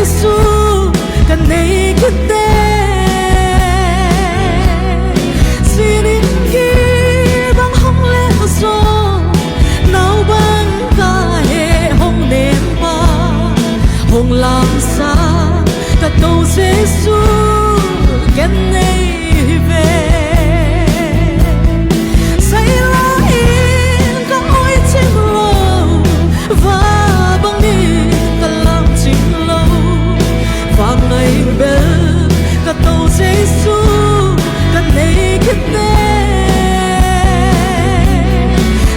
Giêsu cần này kết tế xin in ghi bằng hong lẽ gió nào bằng cả hệ hong ném ba hong làm xa cả câu Giêsu cần này về say lá in cả ôi chim lâu và bằng đi cả làm chim lâu và ngày bên cả câu Giêsu cả này kết tế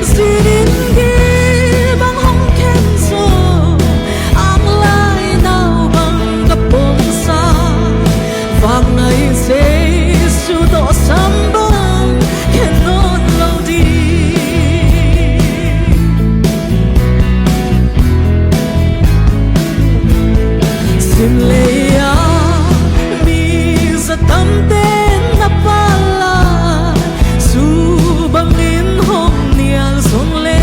xin in ghi bằng hong khen gió ang lai nào bằng cả bông xa và ngày Giêsu tỏ sắm bằng khen nốt lâu đi xin lấy mi ra tâm tên na pala su bằng in hong niang song le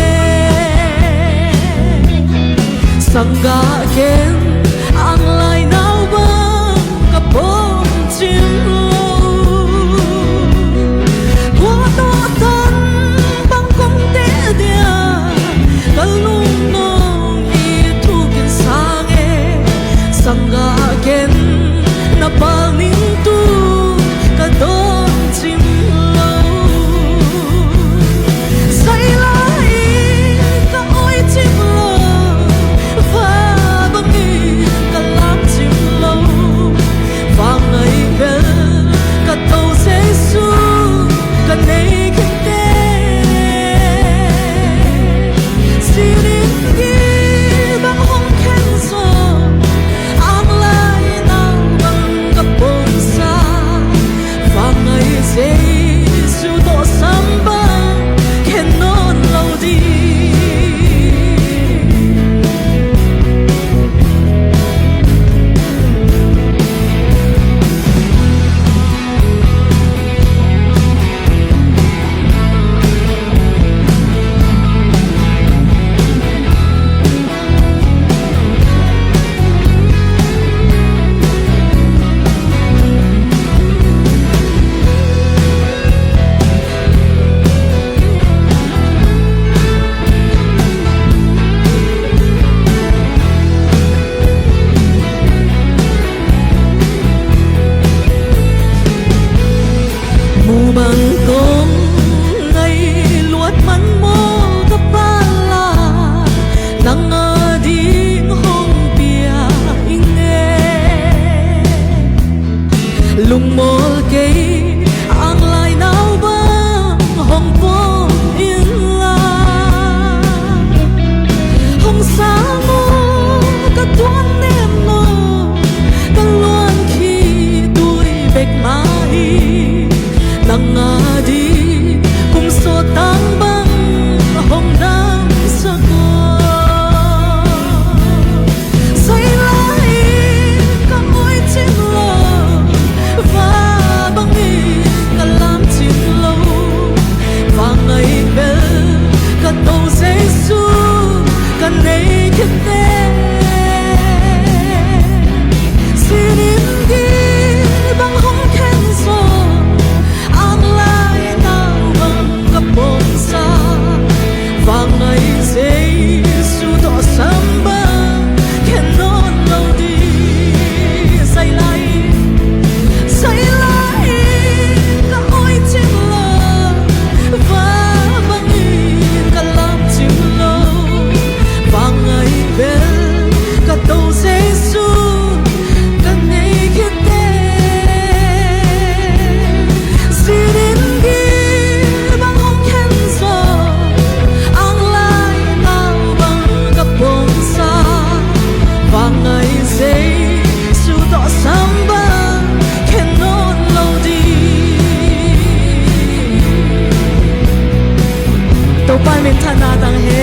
sangga ken ang lai nào bang ka bom chim lo qua to tan bang kong te dia ka lung nong i thu kin sang e sangga ken na bang ning tu ka don chim lo say lai ka oi chim lo và bằng đi ka lam chim lo và ngày bên ka tàu Giêsu ka này kết tế xin in ghi bằng hong khen gió ang lai nào bằng cả bông xa và ngày Giêsu tỏ sắm bằng khen nốt lâu đi mù bằng công ngày luat man mo kapala nang ading hong pia inge lung mol kay ang lai nào bang hong pom in la hong sa mo ka tuan nem no ka luan khi tui bek mai nang adi kum so tang bang hong dang sa ko say lai ka oi chim lo và bằng đi ka lam chim lo và ngày bên ka tàu Giêsu ka này kết tế xin in ghi bằng hong khen gió ang lai nào bằng cả bông xa và ngày Giêsu tỏ sắm bằng khen nốt lâu đi say lai cả ôi chim lo và bằng đi cả lam chim lo và ngày bên cả tàu Giêsu cả này kết tế xin in ghi bằng hong khen gió ang lai nào bằng cả bông xa và ngày Giêsu tỏ sắm bằng khen nốt lâu đi tàu bay mình thana tang he